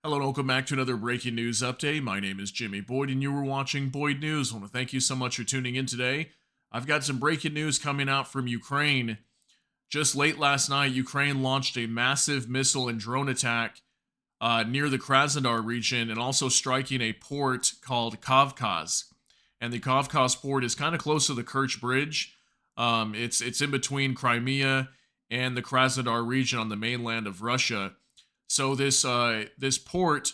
Hello and welcome back to another breaking news update. My name is Jimmy Boyd and you were watching Boyd News. I want to thank you so much for tuning in today. I've got some breaking news coming out from Ukraine. Just late last night, Ukraine launched a massive missile and drone attack near the Krasnodar region and also striking a port called Kavkaz. And the Kavkaz port is kind of close to the Kerch Bridge. It's in between Crimea and the Krasnodar region on the mainland of Russia. So this port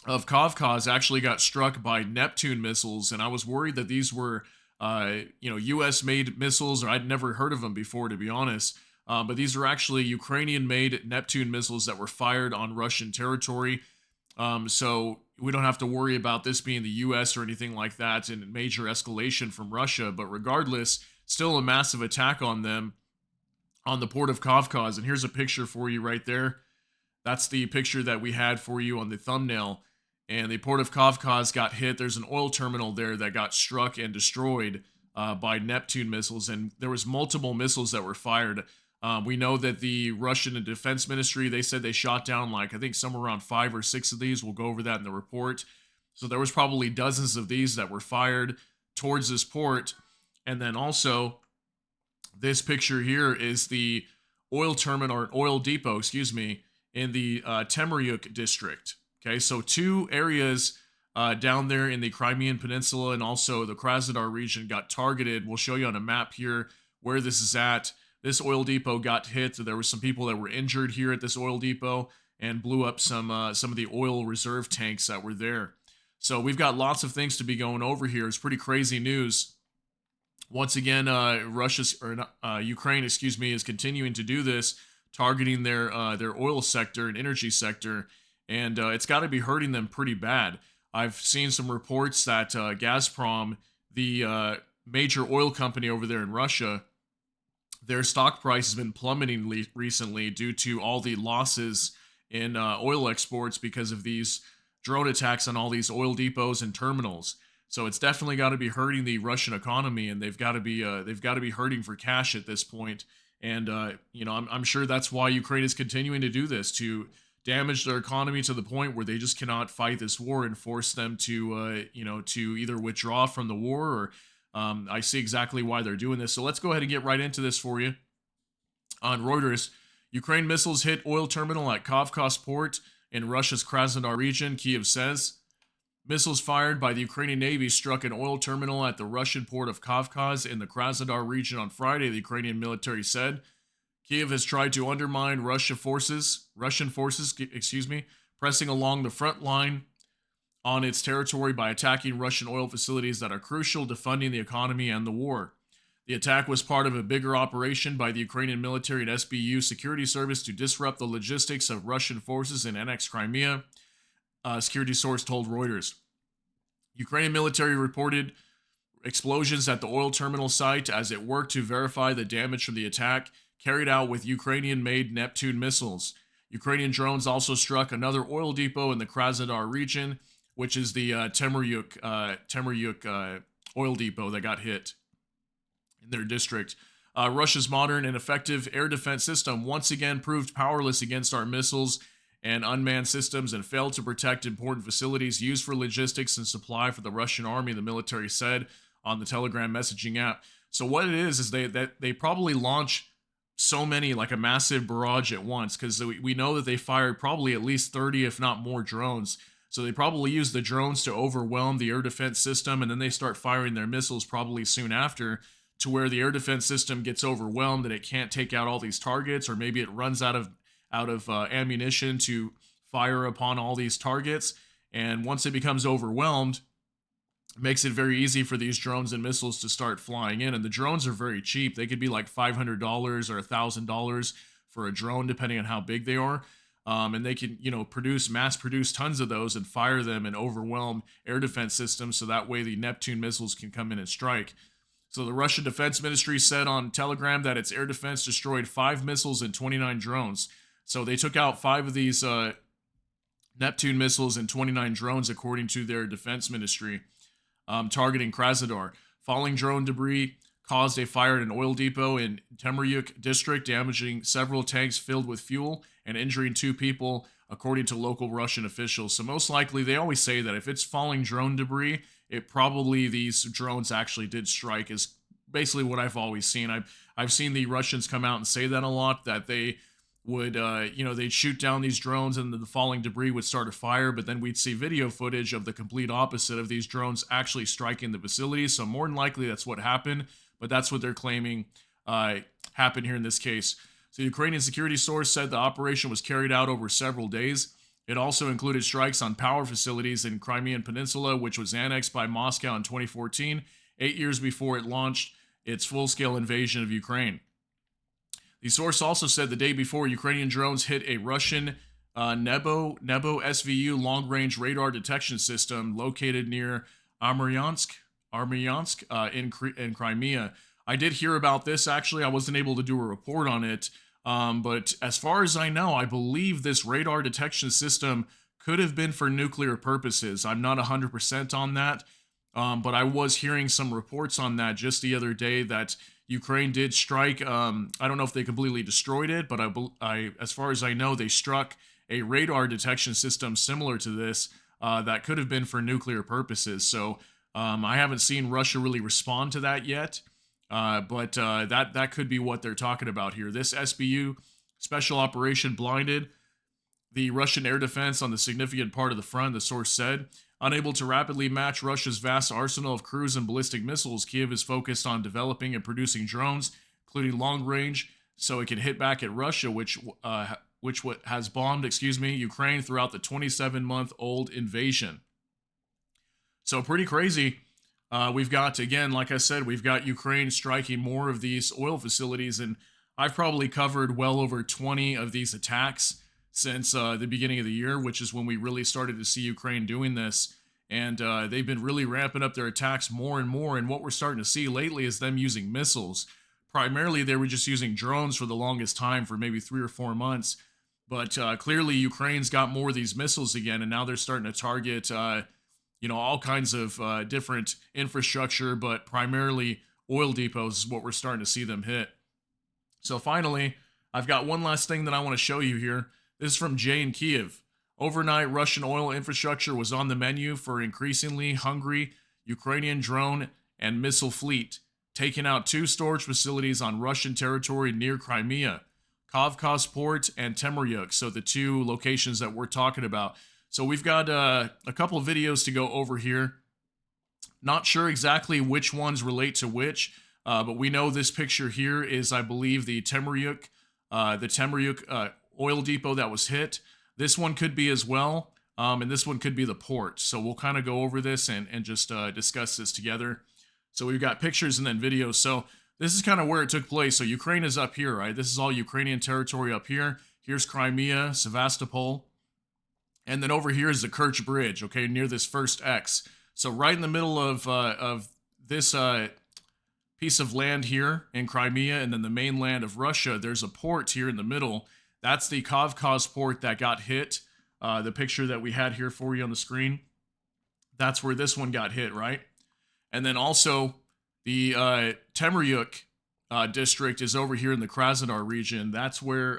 of Kavkaz actually got struck by Neptune missiles, and I was worried that these were U.S. made missiles, or I'd never heard of them before, to be honest. But these are actually Ukrainian made Neptune missiles that were fired on Russian territory. So we don't have to worry about this being the U.S. or anything like that, and major escalation from Russia. But regardless, still a massive attack on them on the port of Kavkaz. And here's a picture for you right there. That's the picture that we had for you on the thumbnail. And the port of Kavkaz got hit. There's an oil terminal there that got struck and destroyed by Neptune missiles. And there was multiple missiles that were fired. We know that the Russian Defense Ministry, they said they shot down I think somewhere around 5 or 6 of these. We'll go over that in the report. So there was probably dozens of these that were fired towards this port. And then also, this picture here is the oil terminal, or oil depot, excuse me, in the Temryuk district. Okay, so 2 areas down there in the Crimean Peninsula and also the Krasnodar region got targeted. We'll show you on a map here where this is at. This oil depot got hit. There were some people that were injured here at this oil depot and blew up some of the oil reserve tanks that were there. So we've got lots of things to be going over here. It's pretty crazy news. Once again, Ukraine, excuse me, is continuing to do this, targeting their oil sector and energy sector, and it's got to be hurting them pretty bad. I've seen some reports that Gazprom, the major oil company over there in Russia, their stock price has been plummeting recently due to all the losses in oil exports because of these drone attacks on all these oil depots and terminals. So it's definitely got to be hurting the Russian economy, and they've got to be hurting for cash at this point. And I'm sure that's why Ukraine is continuing to do this, to damage their economy to the point where they just cannot fight this war and force them to either withdraw from the war, or I see exactly why they're doing this. So let's go ahead and get right into this for you. On Reuters, Ukraine missiles hit oil terminal at Kavkaz port in Russia's Krasnodar region, Kiev says. Missiles fired by the Ukrainian Navy struck an oil terminal at the Russian port of Kavkaz in the Krasnodar region on Friday, the Ukrainian military said. Kiev has tried to undermine Russian forces, pressing along the front line on its territory by attacking Russian oil facilities that are crucial to funding the economy and the war. The attack was part of a bigger operation by the Ukrainian military and SBU security service to disrupt the logistics of Russian forces in annexed Crimea, a security source told Reuters. Ukrainian military reported explosions at the oil terminal site as it worked to verify the damage from the attack carried out with Ukrainian-made Neptune missiles. Ukrainian drones also struck another oil depot in the Krasnodar region, which is the Temryuk oil depot that got hit in their district. Russia's modern and effective air defense system once again proved powerless against our missiles and unmanned systems and failed to protect important facilities used for logistics and supply for the Russian army, the military said on the Telegram messaging app. So what it is they probably launch so many, like a massive barrage at once, because we know that they fired probably at least 30, if not more, drones. So they probably use the drones to overwhelm the air defense system, and then they start firing their missiles probably soon after, to where the air defense system gets overwhelmed and it can't take out all these targets, or maybe it runs out of ammunition to fire upon all these targets. And once it becomes overwhelmed, it makes it very easy for these drones and missiles to start flying in. And the drones are very cheap. They could be like $500 or $1,000 for a drone, depending on how big they are. And they can, mass produce tons of those and fire them and overwhelm air defense systems. So that way the Neptune missiles can come in and strike. So the Russian Defense Ministry said on Telegram that its air defense destroyed 5 missiles and 29 drones. So they took out 5 of these Neptune missiles and 29 drones, according to their defense ministry, targeting Krasnodar. Falling drone debris caused a fire at an oil depot in Temryuk district, damaging several tanks filled with fuel and injuring 2 people. according to local Russian officials. So most likely, they always say that if it's falling drone debris, it probably these drones actually did strike, is basically what I've always seen. I've seen the Russians come out and say that a lot, that they would, they'd shoot down these drones and the falling debris would start a fire, but then we'd see video footage of the complete opposite of these drones actually striking the facility. So more than likely that's what happened, but that's what they're claiming happened here in this case. So the Ukrainian security source said the operation was carried out over several days. It also included strikes on power facilities in Crimean Peninsula, which was annexed by Moscow in 2014, 8 years before it launched its full-scale invasion of Ukraine. The source also said the day before, Ukrainian drones hit a Russian Nebo SVU long-range radar detection system located near Armyansk in Crimea. I did hear about this, actually. I wasn't able to do a report on it, but as far as I know, I believe this radar detection system could have been for nuclear purposes. I'm not 100% on that, but I was hearing some reports on that just the other day that Ukraine did strike. I don't know if they completely destroyed it, but as far as I know, they struck a radar detection system similar to this that could have been for nuclear purposes. So I haven't seen Russia really respond to that yet. But that could be what they're talking about here. This SBU special operation blinded the Russian air defense on the significant part of the front, the source said. Unable to rapidly match Russia's vast arsenal of cruise and ballistic missiles, Kiev is focused on developing and producing drones, including long range, so it can hit back at Russia, which has bombed, Ukraine throughout the 27-month-old invasion. So pretty crazy. We've got, again, like I said, we've got Ukraine striking more of these oil facilities, and I've probably covered well over 20 of these attacks since the beginning of the year, which is when we really started to see Ukraine doing this. And they've been really ramping up their attacks more and more, and what we're starting to see lately is them using missiles. Primarily, they were just using drones for the longest time, for maybe 3 or 4 months. But clearly, Ukraine's got more of these missiles again, and now they're starting to target all kinds of different infrastructure, but primarily oil depots is what we're starting to see them hit. So finally, I've got one last thing that I want to show you here. This is from Jay in Kiev. Overnight, Russian oil infrastructure was on the menu for increasingly hungry Ukrainian drone and missile fleet, taking out 2 storage facilities on Russian territory near Crimea, Kavkaz port and Temryuk, so the 2 locations that we're talking about. So we've got a couple of videos to go over here. Not sure exactly which ones relate to which, but we know this picture here is, I believe, the Temryuk oil depot that was hit. This one could be as well, and this one could be the port. So we'll kind of go over this and just discuss this together. So we've got pictures and then videos. So this is kind of where it took place. So Ukraine is up here, right? This is all Ukrainian territory up here. Here's Crimea, Sevastopol. And then over here is the Kerch Bridge, okay, near this first X. So right in the middle of this piece of land here in Crimea and then the mainland of Russia, there's a port here in the middle. That's the Kavkaz port that got hit. The picture that we had here for you on the screen, that's where this one got hit, right? And then also the Temryuk district is over here in the Krasnodar region. That's where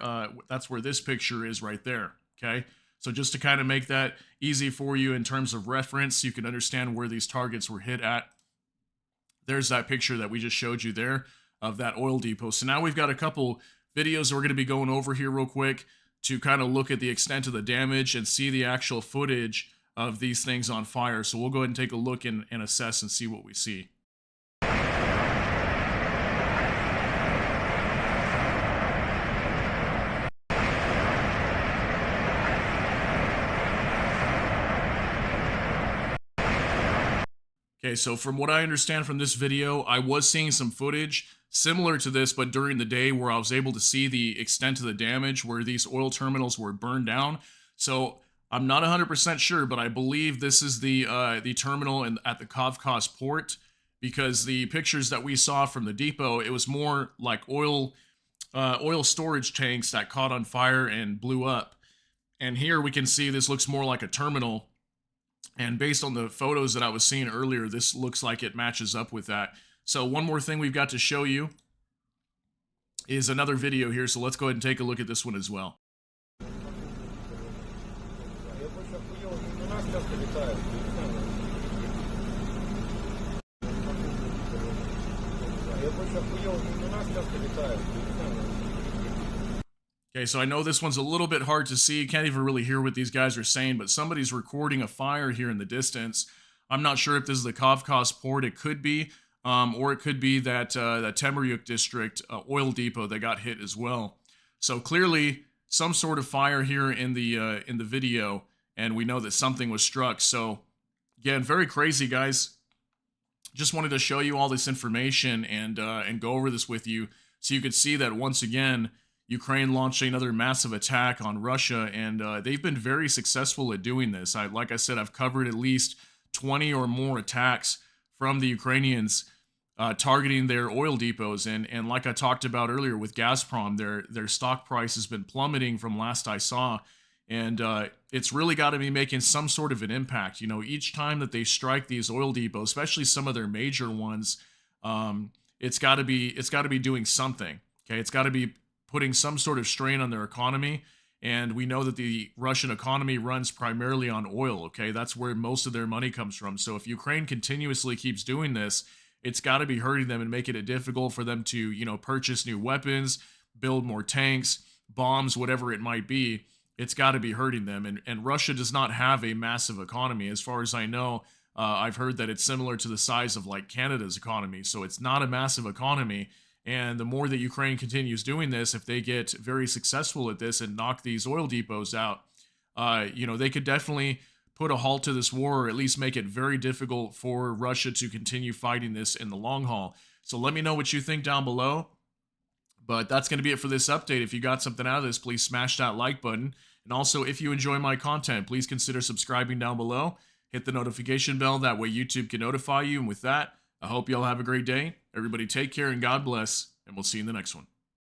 this picture is right there, okay? So just to kind of make that easy for you in terms of reference, you can understand where these targets were hit at. There's that picture that we just showed you there of that oil depot. So now we've got a couple videos that we're going to be going over here real quick to kind of look at the extent of the damage and see the actual footage of these things on fire. So we'll go ahead and take a look and assess and see what we see. Okay, so from what I understand from this video, I was seeing some footage similar to this, but during the day where I was able to see the extent of the damage where these oil terminals were burned down. So I'm not 100% sure, but I believe this is the terminal at the Kavkaz port, because the pictures that we saw from the depot, it was more like oil storage tanks that caught on fire and blew up. And here we can see this looks more like a terminal. And based on the photos that I was seeing earlier, this looks like it matches up with that. So one more thing we've got to show you is another video here. So let's go ahead and take a look at this one as well. больше охуел. У нас часто летают. Не знаю. Я больше охуел. У нас часто летают. Не знаю. Okay, so I know this one's a little bit hard to see. Can't even really hear what these guys are saying, but somebody's recording a fire here in the distance. I'm not sure if this is the Kavkaz port. It could be, or it could be that Temryuk district oil depot that got hit as well. So clearly, some sort of fire here in the video, and we know that something was struck. So again, very crazy, guys. Just wanted to show you all this information and go over this with you so you could see that once again Ukraine launched another massive attack on Russia, and they've been very successful at doing this. Like I said, I've covered at least 20 or more attacks from the Ukrainians targeting their oil depots, and like I talked about earlier with Gazprom, their stock price has been plummeting from last I saw, and it's really got to be making some sort of an impact. You know, each time that they strike these oil depots, especially some of their major ones, it's got to be doing something. Okay, it's got to be putting some sort of strain on their economy. And we know that the Russian economy runs primarily on oil, okay? That's where most of their money comes from. So if Ukraine continuously keeps doing this, it's got to be hurting them and making it difficult for them to, you know, purchase new weapons, build more tanks, bombs, whatever it might be. It's got to be hurting them. And Russia does not have a massive economy. As far as I know, I've heard that it's similar to the size of like Canada's economy. So it's not a massive economy. And the more that Ukraine continues doing this, if they get very successful at this and knock these oil depots out, you know, they could definitely put a halt to this war, or at least make it very difficult for Russia to continue fighting this in the long haul. So let me know what you think down below. But that's going to be it for this update. If you got something out of this, please smash that like button. And also, if you enjoy my content, please consider subscribing down below. Hit the notification bell. That way YouTube can notify you. And with that, I hope you all have a great day. Everybody take care and God bless. And we'll see you in the next one.